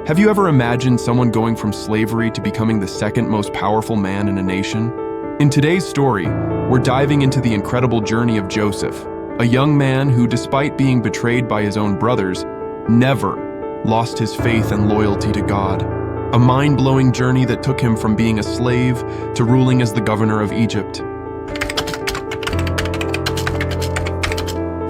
Have you ever imagined someone going from slavery to becoming the second most powerful man in a nation? In today's story, we're diving into the incredible journey of Joseph, a young man who, despite being betrayed by his own brothers, never lost his faith and loyalty to God. A mind-blowing journey that took him from being a slave to ruling as the governor of Egypt.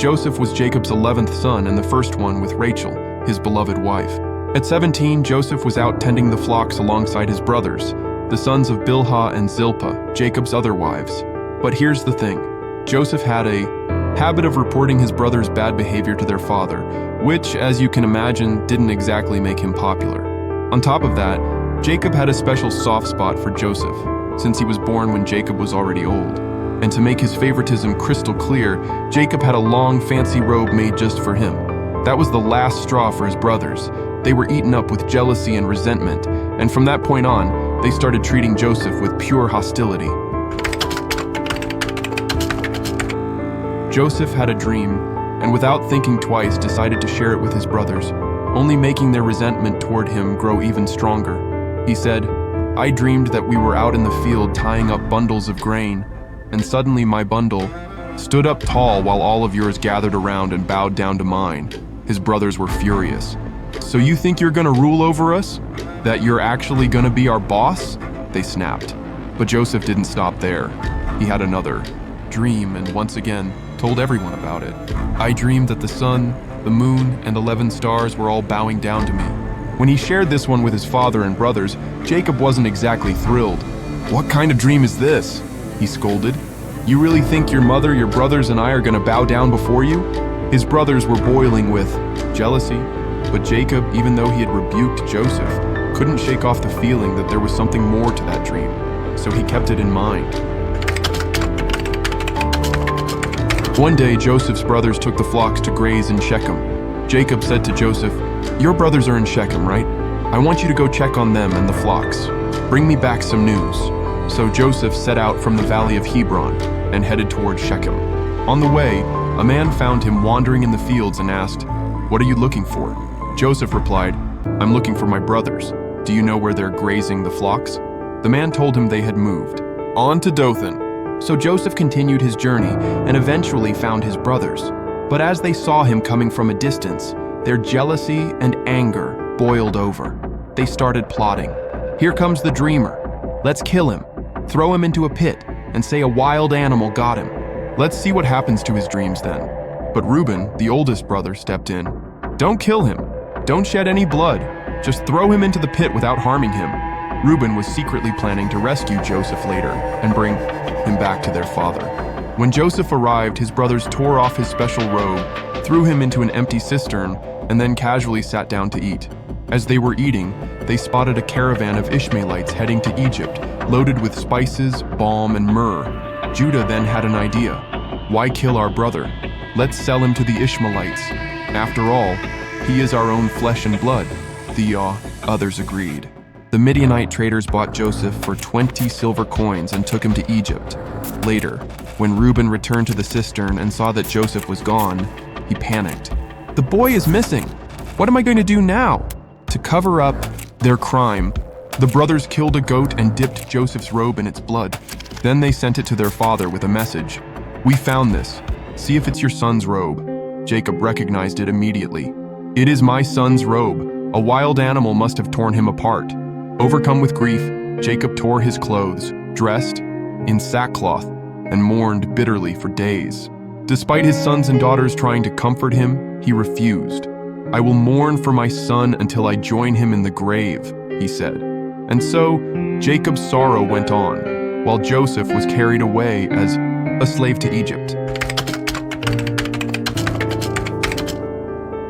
Joseph was Jacob's 11th son and the first one with Rachel, his beloved wife. At 17, Joseph was out tending the flocks alongside his brothers, the sons of Bilhah and Zilpah, Jacob's other wives. But here's the thing. Joseph had a habit of reporting his brothers' bad behavior to their father, which, as you can imagine, didn't exactly make him popular. On top of that, Jacob had a special soft spot for Joseph, since he was born when Jacob was already old. And to make his favoritism crystal clear, Jacob had a long, fancy robe made just for him. That was the last straw for his brothers. They were eaten up with jealousy and resentment, and from that point on, they started treating Joseph with pure hostility. Joseph had a dream, and without thinking twice, decided to share it with his brothers, only making their resentment toward him grow even stronger. He said, "I dreamed that we were out in the field tying up bundles of grain, and suddenly my bundle stood up tall while all of yours gathered around and bowed down to mine." His brothers were furious. "So you think you're gonna rule over us? That you're actually gonna be our boss?" They snapped. But Joseph didn't stop there. He had another dream and once again told everyone about it. "I dreamed that the sun, the moon, and 11 stars were all bowing down to me." When he shared this one with his father and brothers, Jacob wasn't exactly thrilled. "What kind of dream is this?" he scolded. "You really think your mother, your brothers, and I are gonna bow down before you?" His brothers were boiling with jealousy, but Jacob, even though he had rebuked Joseph, couldn't shake off the feeling that there was something more to that dream, so he kept it in mind. One day, Joseph's brothers took the flocks to graze in Shechem. Jacob said to Joseph, "Your brothers are in Shechem, right? I want you to go check on them and the flocks. Bring me back some news." So Joseph set out from the valley of Hebron and headed toward Shechem. On the way, a man found him wandering in the fields and asked, "What are you looking for?" Joseph replied, "I'm looking for my brothers. Do you know where they're grazing the flocks?" The man told him they had moved on to Dothan. So Joseph continued his journey and eventually found his brothers. But as they saw him coming from a distance, their jealousy and anger boiled over. They started plotting. "Here comes the dreamer. Let's kill him, throw him into a pit, and say a wild animal got him. Let's see what happens to his dreams then." But Reuben, the oldest brother, stepped in. "Don't kill him. Don't shed any blood. Just throw him into the pit without harming him." Reuben was secretly planning to rescue Joseph later and bring him back to their father. When Joseph arrived, his brothers tore off his special robe, threw him into an empty cistern, and then casually sat down to eat. As they were eating, they spotted a caravan of Ishmaelites heading to Egypt, loaded with spices, balm, and myrrh. Judah then had an idea. "Why kill our brother? Let's sell him to the Ishmaelites. After all, he is our own flesh and blood." The others agreed. The Midianite traders bought Joseph for 20 silver coins and took him to Egypt. Later, when Reuben returned to the cistern and saw that Joseph was gone, he panicked. "The boy is missing. What am I going to do now?" To cover up their crime, the brothers killed a goat and dipped Joseph's robe in its blood. Then they sent it to their father with a message. "We found this. See if it's your son's robe." Jacob recognized it immediately. "It is my son's robe. A wild animal must have torn him apart." Overcome with grief, Jacob tore his clothes, dressed in sackcloth, and mourned bitterly for days. Despite his sons and daughters trying to comfort him, he refused. "I will mourn for my son until I join him in the grave," he said. And so, Jacob's sorrow went on, while Joseph was carried away as a slave to Egypt.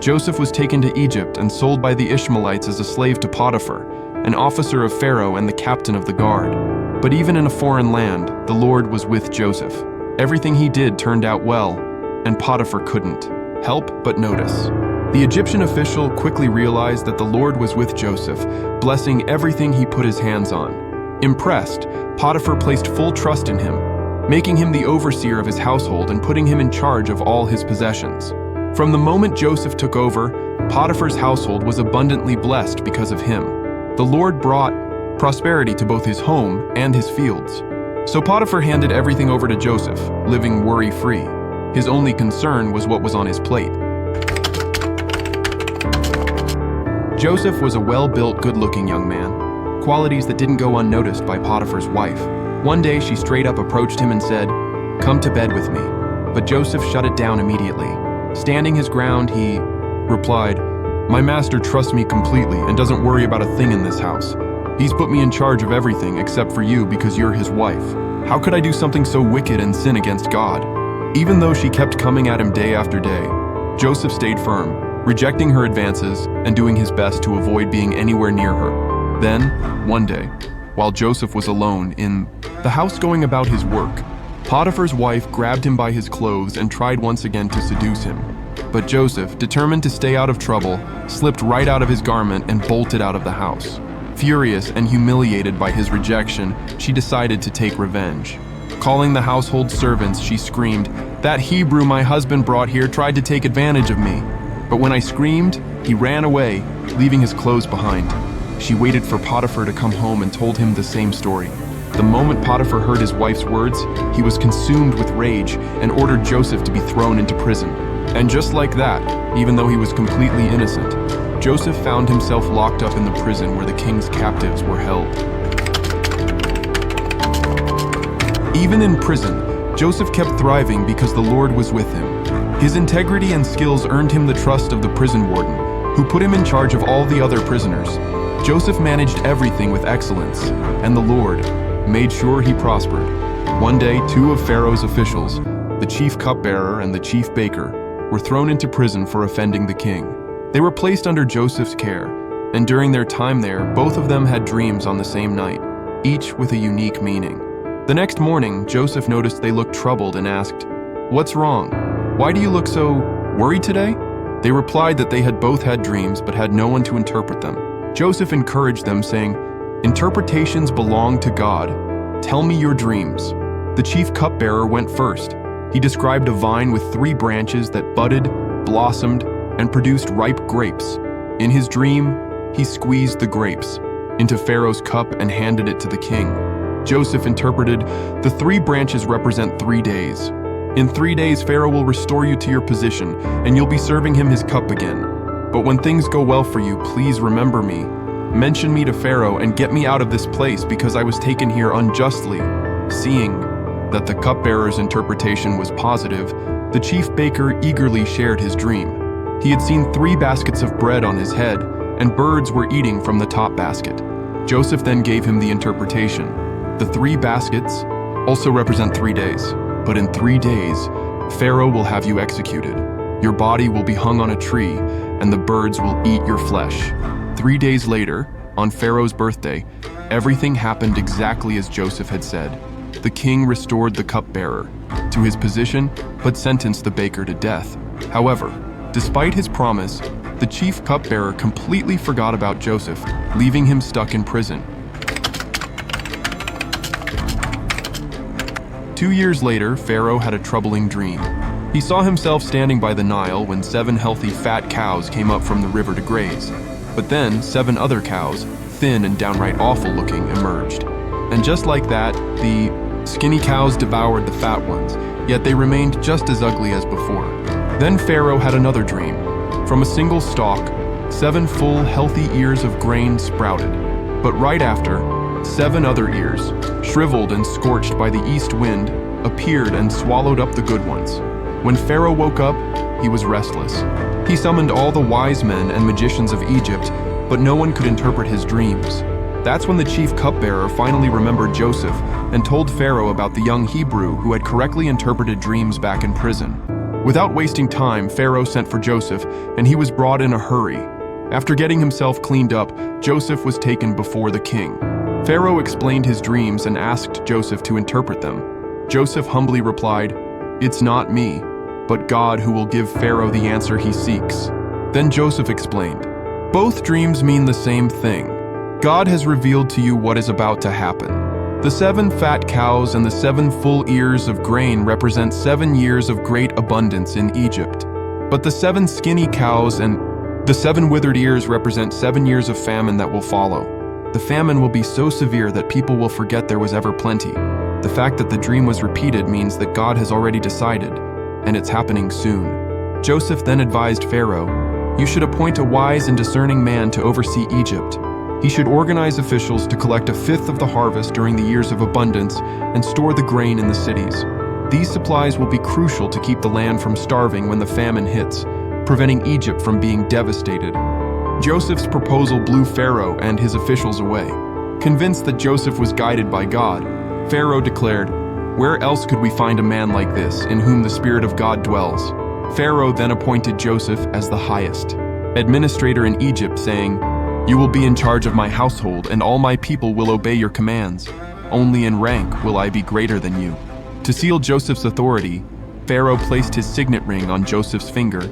Joseph was taken to Egypt and sold by the Ishmaelites as a slave to Potiphar, an officer of Pharaoh and the captain of the guard. But even in a foreign land, the Lord was with Joseph. Everything he did turned out well, and Potiphar couldn't help but notice. The Egyptian official quickly realized that the Lord was with Joseph, blessing everything he put his hands on. Impressed, Potiphar placed full trust in him, making him the overseer of his household and putting him in charge of all his possessions. From the moment Joseph took over, Potiphar's household was abundantly blessed because of him. The Lord brought prosperity to both his home and his fields. So Potiphar handed everything over to Joseph, living worry-free. His only concern was what was on his plate. Joseph was a well-built, good-looking young man, qualities that didn't go unnoticed by Potiphar's wife. One day, she straight up approached him and said, "Come to bed with me." But Joseph shut it down immediately. Standing his ground, he replied, "My master trusts me completely and doesn't worry about a thing in this house. He's put me in charge of everything except for you because you're his wife. How could I do something so wicked and sin against God?" Even though she kept coming at him day after day, Joseph stayed firm, rejecting her advances and doing his best to avoid being anywhere near her. Then, one day, while Joseph was alone in the house going about his work, Potiphar's wife grabbed him by his clothes and tried once again to seduce him. But Joseph, determined to stay out of trouble, slipped right out of his garment and bolted out of the house. Furious and humiliated by his rejection, she decided to take revenge. Calling the household servants, she screamed, "That Hebrew my husband brought here tried to take advantage of me. But when I screamed, he ran away, leaving his clothes behind." She waited for Potiphar to come home and told him the same story. The moment Potiphar heard his wife's words, he was consumed with rage and ordered Joseph to be thrown into prison. And just like that, even though he was completely innocent, Joseph found himself locked up in the prison where the king's captives were held. Even in prison, Joseph kept thriving because the Lord was with him. His integrity and skills earned him the trust of the prison warden, who put him in charge of all the other prisoners. Joseph managed everything with excellence, and the Lord made sure he prospered. One day, two of Pharaoh's officials, the chief cupbearer and the chief baker, were thrown into prison for offending the king. They were placed under Joseph's care, and during their time there, both of them had dreams on the same night, each with a unique meaning. The next morning, Joseph noticed they looked troubled and asked, "What's wrong? Why do you look so worried today?" They replied that they had both had dreams but had no one to interpret them. Joseph encouraged them, saying, "Interpretations belong to God. Tell me your dreams." The chief cupbearer went first. He described a vine with 3 branches that budded, blossomed, and produced ripe grapes. In his dream, he squeezed the grapes into Pharaoh's cup and handed it to the king. Joseph interpreted, "The 3 branches represent 3 days. In 3 days, Pharaoh will restore you to your position, and you'll be serving him his cup again. But when things go well for you, please remember me. Mention me to Pharaoh and get me out of this place because I was taken here unjustly." Seeing that the cupbearer's interpretation was positive, the chief baker eagerly shared his dream. He had seen 3 baskets of bread on his head, and birds were eating from the top basket. Joseph then gave him the interpretation. The 3 baskets also represent 3 days, but in 3 days, Pharaoh will have you executed. Your body will be hung on a tree, and the birds will eat your flesh. 3 days later, on Pharaoh's birthday, everything happened exactly as Joseph had said. The king restored the cupbearer to his position, but sentenced the baker to death. However, despite his promise, the chief cupbearer completely forgot about Joseph, leaving him stuck in prison. 2 years later, Pharaoh had a troubling dream. He saw himself standing by the Nile when 7 healthy fat cows came up from the river to graze. But then 7 other cows, thin and downright awful looking, emerged. And just like that, the skinny cows devoured the fat ones, yet they remained just as ugly as before. Then Pharaoh had another dream. From a single stalk, 7 full, healthy ears of grain sprouted. But right after, 7 other ears, shriveled and scorched by the east wind, appeared and swallowed up the good ones. When Pharaoh woke up, he was restless. He summoned all the wise men and magicians of Egypt, but no one could interpret his dreams. That's when the chief cupbearer finally remembered Joseph and told Pharaoh about the young Hebrew who had correctly interpreted dreams back in prison. Without wasting time, Pharaoh sent for Joseph, and he was brought in a hurry. After getting himself cleaned up, Joseph was taken before the king. Pharaoh explained his dreams and asked Joseph to interpret them. Joseph humbly replied, "It's not me, but God who will give Pharaoh the answer he seeks." Then Joseph explained, "Both dreams mean the same thing. God has revealed to you what is about to happen. The 7 fat cows and the 7 full ears of grain represent 7 years of great abundance in Egypt. But the 7 skinny cows and The 7 withered ears represent 7 years of famine that will follow. The famine will be so severe that people will forget there was ever plenty. The fact that the dream was repeated means that God has already decided, and it's happening soon. Joseph then advised Pharaoh, "You should appoint a wise and discerning man to oversee Egypt. He should organize officials to collect 1/5 of the harvest during the years of abundance and store the grain in the cities. These supplies will be crucial to keep the land from starving when the famine hits, preventing Egypt from being devastated." Joseph's proposal blew Pharaoh and his officials away. Convinced that Joseph was guided by God, Pharaoh declared, "Where else could we find a man like this, in whom the Spirit of God dwells?" Pharaoh then appointed Joseph as the highest administrator in Egypt, saying, "You will be in charge of my household, and all my people will obey your commands. Only in rank will I be greater than you." To seal Joseph's authority, Pharaoh placed his signet ring on Joseph's finger,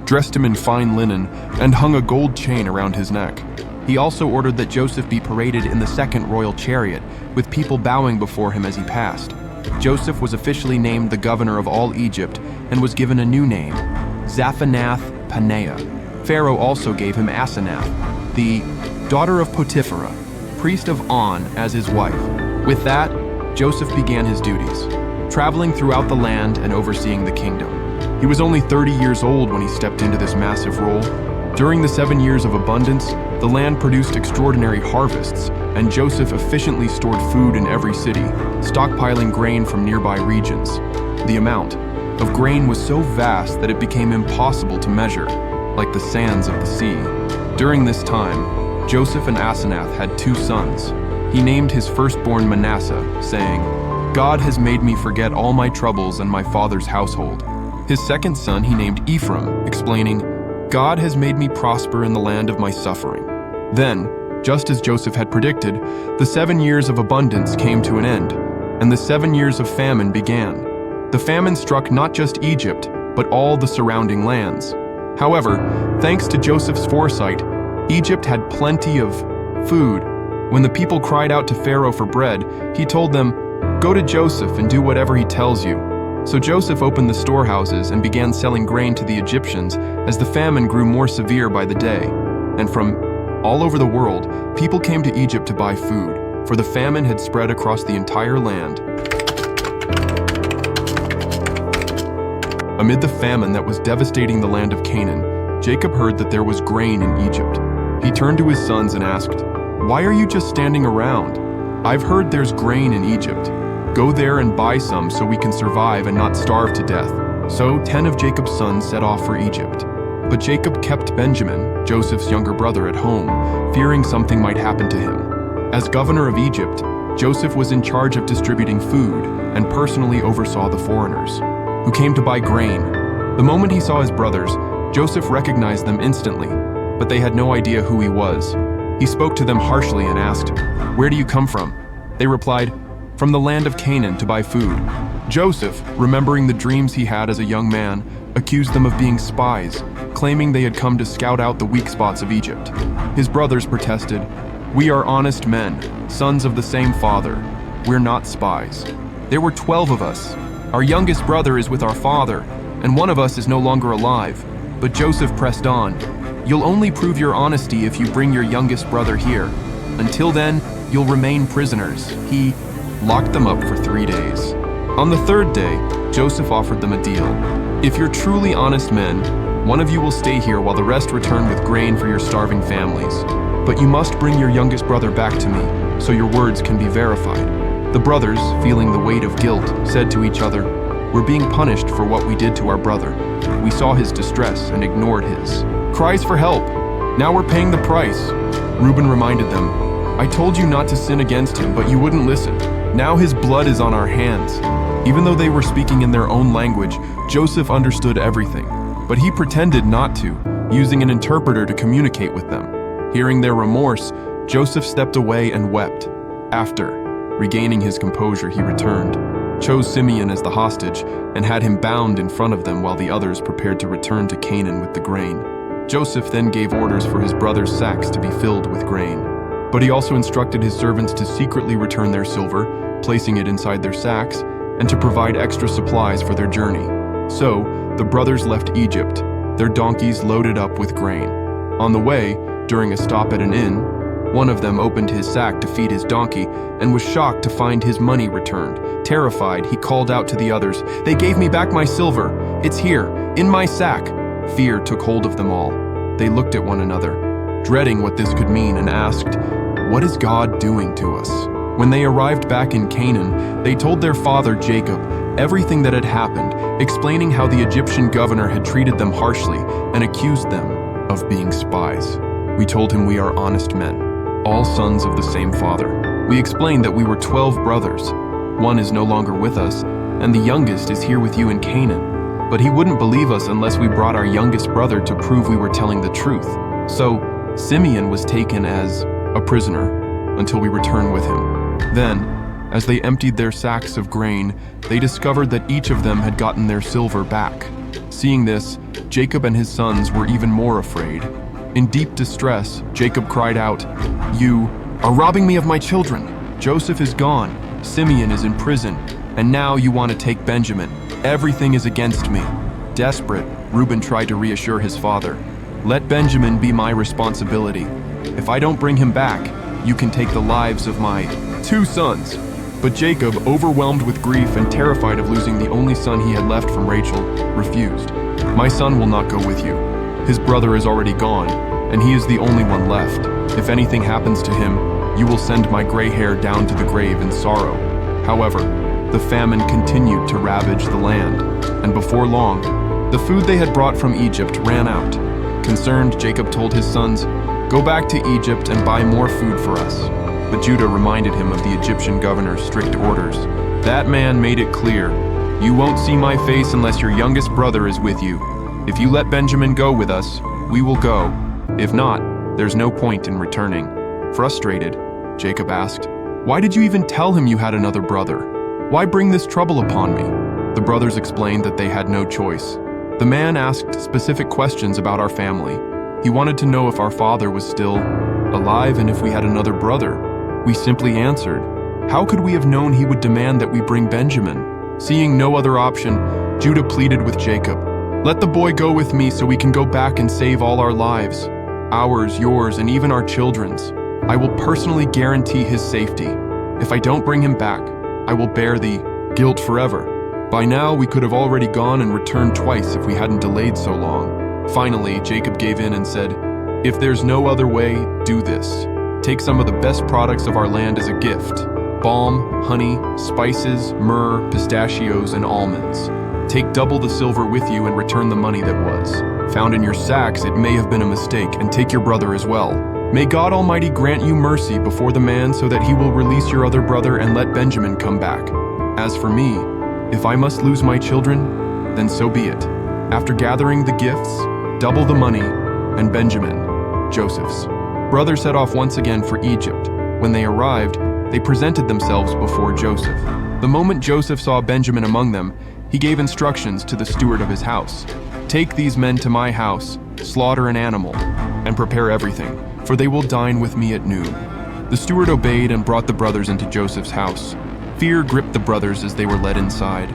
dressed him in fine linen, and hung a gold chain around his neck. He also ordered that Joseph be paraded in the second royal chariot, with people bowing before him as he passed. Joseph was officially named the governor of all Egypt and was given a new name, Zaphanath-Paneah. Pharaoh also gave him Asenath, the daughter of Potiphera, priest of On, as his wife. With that, Joseph began his duties, traveling throughout the land and overseeing the kingdom. He was only 30 years old when he stepped into this massive role. During the 7 years of abundance, the land produced extraordinary harvests, and Joseph efficiently stored food in every city, stockpiling grain from nearby regions. The amount of grain was so vast that it became impossible to measure, like the sands of the sea. During this time, Joseph and Asenath had 2 sons. He named his firstborn Manasseh, saying, "God has made me forget all my troubles and my father's household." His second son he named Ephraim, explaining, "God has made me prosper in the land of my suffering." Then, just as Joseph had predicted, the 7 years of abundance came to an end, and the 7 years of famine began. The famine struck not just Egypt, but all the surrounding lands. However, thanks to Joseph's foresight, Egypt had plenty of food. When the people cried out to Pharaoh for bread, he told them, "Go to Joseph and do whatever he tells you." So Joseph opened the storehouses and began selling grain to the Egyptians as the famine grew more severe by the day. And from all over the world, people came to Egypt to buy food, for the famine had spread across the entire land. Amid the famine that was devastating the land of Canaan, Jacob heard that there was grain in Egypt. He turned to his sons and asked, "Why are you just standing around? I've heard there's grain in Egypt. Go there and buy some so we can survive and not starve to death." So 10 of Jacob's sons set off for Egypt. But Jacob kept Benjamin, Joseph's younger brother, at home, fearing something might happen to him. As governor of Egypt, Joseph was in charge of distributing food and personally oversaw the foreigners who came to buy grain. The moment he saw his brothers, Joseph recognized them instantly, but they had no idea who he was. He spoke to them harshly and asked, "Where do you come from?" They replied, "From the land of Canaan to buy food." Joseph, remembering the dreams he had as a young man, accused them of being spies, claiming they had come to scout out the weak spots of Egypt. His brothers protested, "We are honest men, sons of the same father. We're not spies. There were 12 of us. Our youngest brother is with our father, and one of us is no longer alive." But Joseph pressed on, "You'll only prove your honesty if you bring your youngest brother here. Until then, you'll remain prisoners." He locked them up for 3 days. On the 3rd day, Joseph offered them a deal. "If you're truly honest men, one of you will stay here while the rest return with grain for your starving families. But you must bring your youngest brother back to me, so your words can be verified." The brothers, feeling the weight of guilt, said to each other, "We're being punished for what we did to our brother. We saw his distress and ignored his cries for help. Now we're paying the price." Reuben reminded them, "I told you not to sin against him, but you wouldn't listen. Now his blood is on our hands." Even though they were speaking in their own language, Joseph understood everything, but he pretended not to, using an interpreter to communicate with them. Hearing their remorse, Joseph stepped away and wept. After regaining his composure, he returned, chose Simeon as the hostage, and had him bound in front of them while the others prepared to return to Canaan with the grain. Joseph then gave orders for his brothers' sacks to be filled with grain. But he also instructed his servants to secretly return their silver, placing it inside their sacks, and to provide extra supplies for their journey. So, the brothers left Egypt, their donkeys loaded up with grain. On the way, during a stop at an inn, one of them opened his sack to feed his donkey and was shocked to find his money returned. Terrified, he called out to the others, "They gave me back my silver! It's here, in my sack!" Fear took hold of them all. They looked at one another, dreading what this could mean, and asked, "What is God doing to us?" When they arrived back in Canaan, they told their father Jacob everything that had happened, explaining how the Egyptian governor had treated them harshly and accused them of being spies. We told him we are honest men, all sons of the same father. We explained that we were 12 brothers. One is no longer with us, and the youngest is here with you in Canaan. But he wouldn't believe us unless we brought our youngest brother to prove we were telling the truth. So Simeon was taken as a prisoner until we returned with him. Then, as they emptied their sacks of grain, they discovered that each of them had gotten their silver back. Seeing this, Jacob and his sons were even more afraid. In deep distress, Jacob cried out, "You are robbing me of my children. Joseph is gone, Simeon is in prison, and now you want to take Benjamin. Everything is against me." Desperate, Reuben tried to reassure his father, "Let Benjamin be my responsibility. If I don't bring him back, you can take the lives of my 2 sons." But Jacob, overwhelmed with grief and terrified of losing the only son he had left from Rachel, refused. "My son will not go with you. His brother is already gone, and he is the only one left. If anything happens to him, you will send my gray hair down to the grave in sorrow." However, the famine continued to ravage the land, and before long, the food they had brought from Egypt ran out. Concerned, Jacob told his sons, "Go back to Egypt and buy more food for us." But Judah reminded him of the Egyptian governor's strict orders. That man made it clear, "You won't see my face unless your youngest brother is with you. If you let Benjamin go with us, we will go. If not, there's no point in returning." Frustrated, Jacob asked, "Why did you even tell him you had another brother? Why bring this trouble upon me?" The brothers explained that they had no choice. The man asked specific questions about our family. He wanted to know if our father was still alive and if we had another brother. We simply answered, "How could we have known he would demand that we bring Benjamin?" Seeing no other option, Judah pleaded with Jacob, "Let the boy go with me so we can go back and save all our lives. Ours, yours, and even our children's. I will personally guarantee his safety. If I don't bring him back, I will bear the guilt forever." By now, we could have already gone and returned twice if we hadn't delayed so long. Finally, Jacob gave in and said, "If there's no other way, do this. Take some of the best products of our land as a gift: balm, honey, spices, myrrh, pistachios, and almonds. Take double the silver with you and return the money that was found in your sacks. It may have been a mistake, and take your brother as well. May God Almighty grant you mercy before the man so that he will release your other brother and let Benjamin come back. As for me, if I must lose my children, then so be it." After gathering the gifts, double the money, and Benjamin, Joseph's brother, set off once again for Egypt. When they arrived, they presented themselves before Joseph. The moment Joseph saw Benjamin among them, he gave instructions to the steward of his house. "Take these men to my house, slaughter an animal, and prepare everything, for they will dine with me at noon." The steward obeyed and brought the brothers into Joseph's house. Fear gripped the brothers as they were led inside.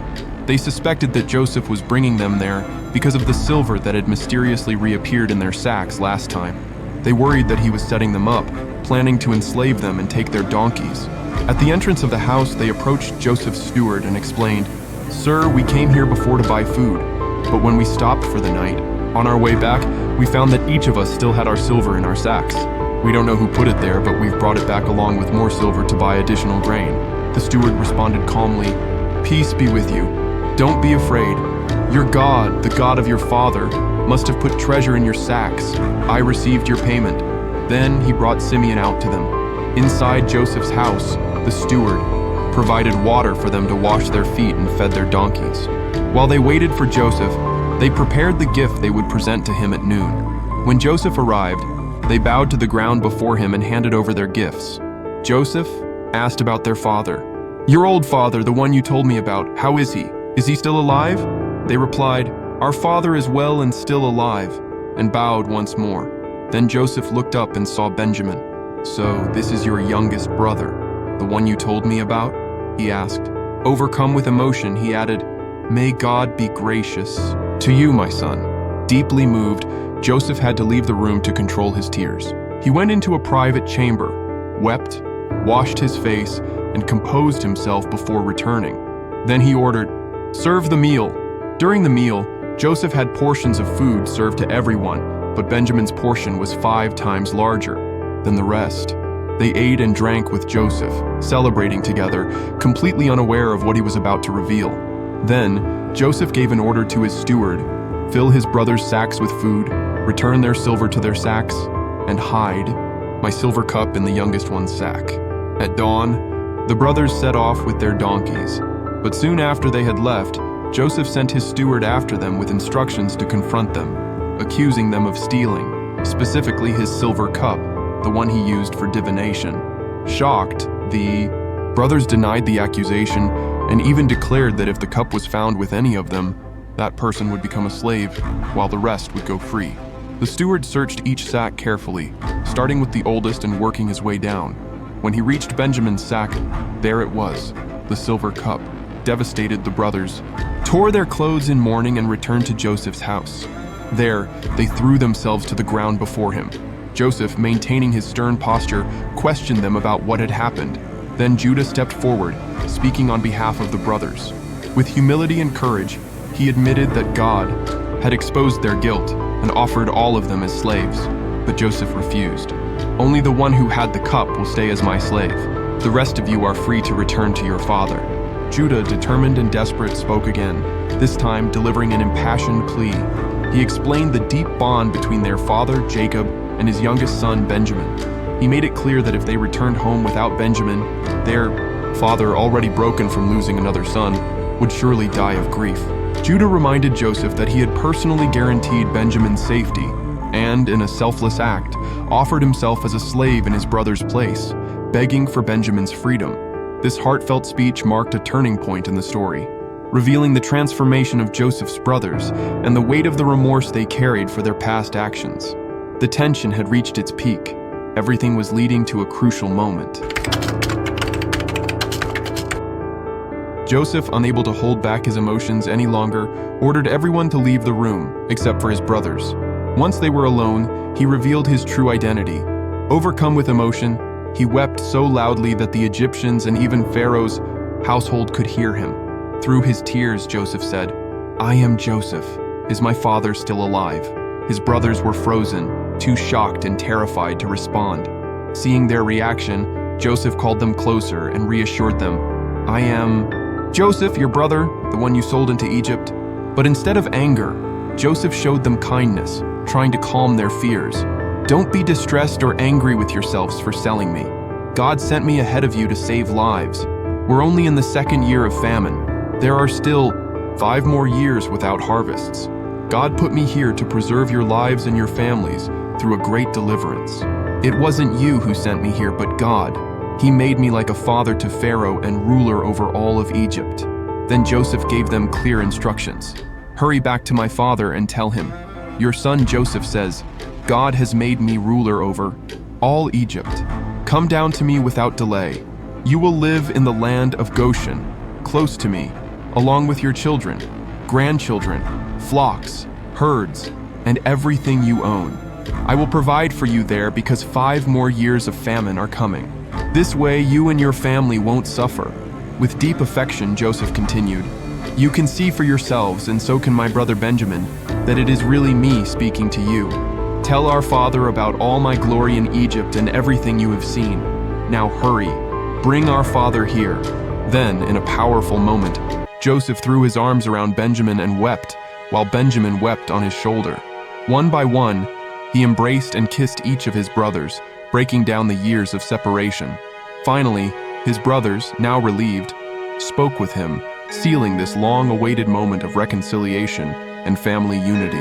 They suspected that Joseph was bringing them there because of the silver that had mysteriously reappeared in their sacks last time. They worried that he was setting them up, planning to enslave them and take their donkeys. At the entrance of the house, they approached Joseph's steward and explained, "Sir, we came here before to buy food, but when we stopped for the night, on our way back, we found that each of us still had our silver in our sacks. We don't know who put it there, but we've brought it back along with more silver to buy additional grain." The steward responded calmly, "Peace be with you. Don't be afraid. Your God, the God of your father, must have put treasure in your sacks. I received your payment." Then he brought Simeon out to them. Inside Joseph's house, the steward provided water for them to wash their feet and fed their donkeys. While they waited for Joseph, they prepared the gift they would present to him at noon. When Joseph arrived, they bowed to the ground before him and handed over their gifts. Joseph asked about their father. "Your old father, the one you told me about, how is he? Is he still alive?" They replied, "Our father is well and still alive," and bowed once more. Then Joseph looked up and saw Benjamin. "So this is your youngest brother, the one you told me about?" he asked. Overcome with emotion, he added, "May God be gracious to you, my son." Deeply moved, Joseph had to leave the room to control his tears. He went into a private chamber, wept, washed his face, and composed himself before returning. Then he ordered, "Serve the meal." During the meal, Joseph had portions of food served to everyone, but Benjamin's portion was 5 times larger than the rest. They ate and drank with Joseph, celebrating together, completely unaware of what he was about to reveal. Then, Joseph gave an order to his steward, "Fill his brothers' sacks with food, return their silver to their sacks, and hide my silver cup in the youngest one's sack." At dawn, the brothers set off with their donkeys, but soon after they had left, Joseph sent his steward after them with instructions to confront them, accusing them of stealing, specifically his silver cup, the one he used for divination. Shocked, the brothers denied the accusation and even declared that if the cup was found with any of them, that person would become a slave, while the rest would go free. The steward searched each sack carefully, starting with the oldest and working his way down. When he reached Benjamin's sack, there it was, the silver cup. Devastated, the brothers tore their clothes in mourning and returned to Joseph's house. There, they threw themselves to the ground before him. Joseph, maintaining his stern posture, questioned them about what had happened. Then Judah stepped forward, speaking on behalf of the brothers. With humility and courage, he admitted that God had exposed their guilt and offered all of them as slaves. But Joseph refused. "Only the one who had the cup will stay as my slave. The rest of you are free to return to your father." Judah, determined and desperate, spoke again, this time delivering an impassioned plea. He explained the deep bond between their father, Jacob, and his youngest son, Benjamin. He made it clear that if they returned home without Benjamin, their father, already broken from losing another son, would surely die of grief. Judah reminded Joseph that he had personally guaranteed Benjamin's safety and, in a selfless act, offered himself as a slave in his brother's place, begging for Benjamin's freedom. This heartfelt speech marked a turning point in the story, revealing the transformation of Joseph's brothers and the weight of the remorse they carried for their past actions. The tension had reached its peak. Everything was leading to a crucial moment. Joseph, unable to hold back his emotions any longer, ordered everyone to leave the room, except for his brothers. Once they were alone, he revealed his true identity. Overcome with emotion, he wept so loudly that the Egyptians and even Pharaoh's household could hear him. Through his tears, Joseph said, "I am Joseph. Is my father still alive?" His brothers were frozen, too shocked and terrified to respond. Seeing their reaction, Joseph called them closer and reassured them, "I am Joseph, your brother, the one you sold into Egypt." But instead of anger, Joseph showed them kindness, trying to calm their fears. "Don't be distressed or angry with yourselves for selling me. God sent me ahead of you to save lives. We're only in the 2nd year of famine. There are still 5 more years without harvests. God put me here to preserve your lives and your families through a great deliverance. It wasn't you who sent me here, but God. He made me like a father to Pharaoh and ruler over all of Egypt." Then Joseph gave them clear instructions. "Hurry back to my father and tell him, 'Your son Joseph says, God has made me ruler over all Egypt. Come down to me without delay. You will live in the land of Goshen, close to me, along with your children, grandchildren, flocks, herds, and everything you own. I will provide for you there because 5 more years of famine are coming. This way you and your family won't suffer." With deep affection, Joseph continued, "You can see for yourselves, and so can my brother Benjamin, that it is really me speaking to you. Tell our father about all my glory in Egypt and everything you have seen. Now hurry, bring our father here." Then, in a powerful moment, Joseph threw his arms around Benjamin and wept, while Benjamin wept on his shoulder. One by one, he embraced and kissed each of his brothers, breaking down the years of separation. Finally, his brothers, now relieved, spoke with him, sealing this long-awaited moment of reconciliation and family unity.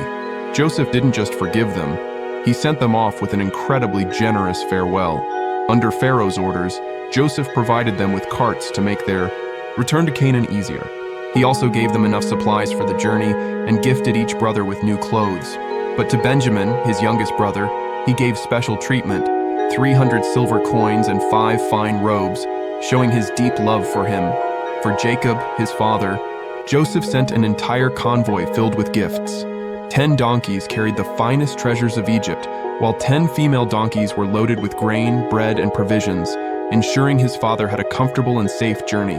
Joseph didn't just forgive them, he sent them off with an incredibly generous farewell. Under Pharaoh's orders, Joseph provided them with carts to make their return to Canaan easier. He also gave them enough supplies for the journey and gifted each brother with new clothes. But to Benjamin, his youngest brother, he gave special treatment, 300 silver coins and 5 fine robes, showing his deep love for him. For Jacob, his father, Joseph sent an entire convoy filled with gifts, 10 donkeys carried the finest treasures of Egypt, while 10 female donkeys were loaded with grain, bread, and provisions, ensuring his father had a comfortable and safe journey.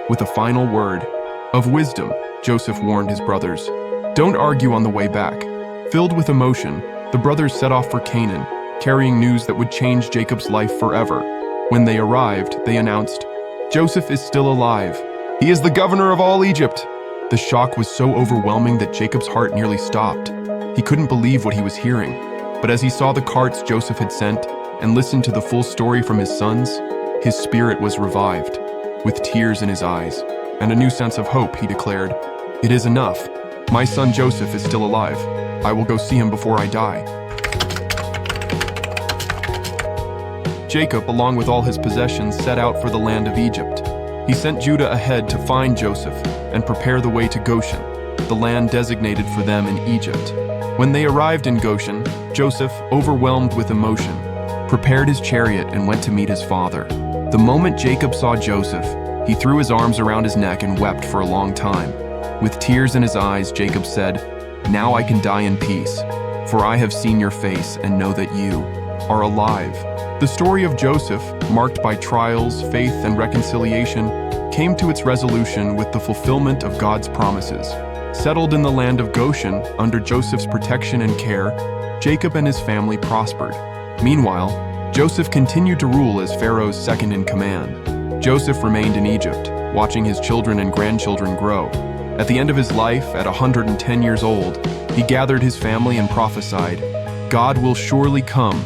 With a final word of wisdom, Joseph warned his brothers, "Don't argue on the way back." Filled with emotion, the brothers set off for Canaan, carrying news that would change Jacob's life forever. When they arrived, they announced, "Joseph is still alive. He is the governor of all Egypt." The shock was so overwhelming that Jacob's heart nearly stopped. He couldn't believe what he was hearing. But as he saw the carts Joseph had sent and listened to the full story from his sons, his spirit was revived. With tears in his eyes and a new sense of hope, he declared, "It is enough. My son Joseph is still alive. I will go see him before I die." Jacob, along with all his possessions, set out for the land of Egypt. He sent Judah ahead to find Joseph and prepare the way to Goshen, the land designated for them in Egypt. When they arrived in Goshen, Joseph, overwhelmed with emotion, prepared his chariot and went to meet his father. The moment Jacob saw Joseph, he threw his arms around his neck and wept for a long time. With tears in his eyes, Jacob said, "Now I can die in peace, for I have seen your face and know that you are alive." The story of Joseph, marked by trials, faith, and reconciliation, came to its resolution with the fulfillment of God's promises. Settled in the land of Goshen, under Joseph's protection and care, Jacob and his family prospered. Meanwhile, Joseph continued to rule as Pharaoh's second in command. Joseph remained in Egypt, watching his children and grandchildren grow. At the end of his life, at 110 years old, he gathered his family and prophesied, "God will surely come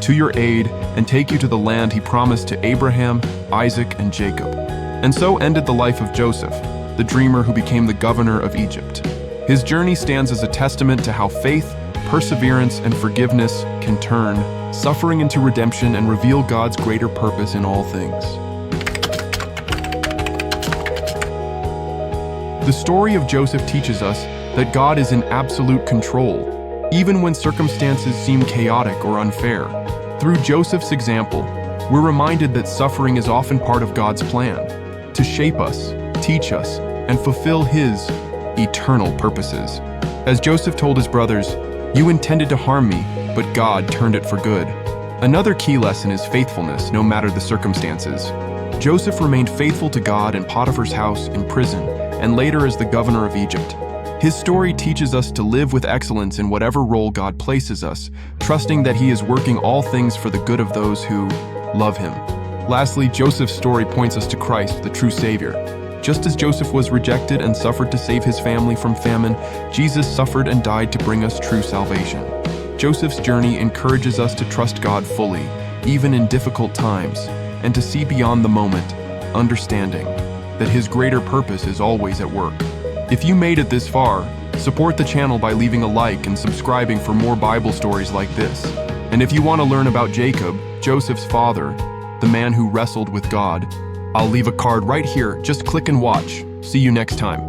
to your aid and take you to the land he promised to Abraham, Isaac, and Jacob." And so ended the life of Joseph, the dreamer who became the governor of Egypt. His journey stands as a testament to how faith, perseverance, and forgiveness can turn suffering into redemption and reveal God's greater purpose in all things. The story of Joseph teaches us that God is in absolute control, even when circumstances seem chaotic or unfair. Through Joseph's example, we're reminded that suffering is often part of God's plan to shape us, teach us, and fulfill His eternal purposes. As Joseph told his brothers, "You intended to harm me, but God turned it for good." Another key lesson is faithfulness, no matter the circumstances. Joseph remained faithful to God in Potiphar's house, in prison, and later as the governor of Egypt. His story teaches us to live with excellence in whatever role God places us, trusting that He is working all things for the good of those who love Him. Lastly, Joseph's story points us to Christ, the true Savior. Just as Joseph was rejected and suffered to save his family from famine, Jesus suffered and died to bring us true salvation. Joseph's journey encourages us to trust God fully, even in difficult times, and to see beyond the moment, understanding that His greater purpose is always at work. If you made it this far, support the channel by leaving a like and subscribing for more Bible stories like this. And if you want to learn about Jacob, Joseph's father, the man who wrestled with God, I'll leave a card right here. Just click and watch. See you next time.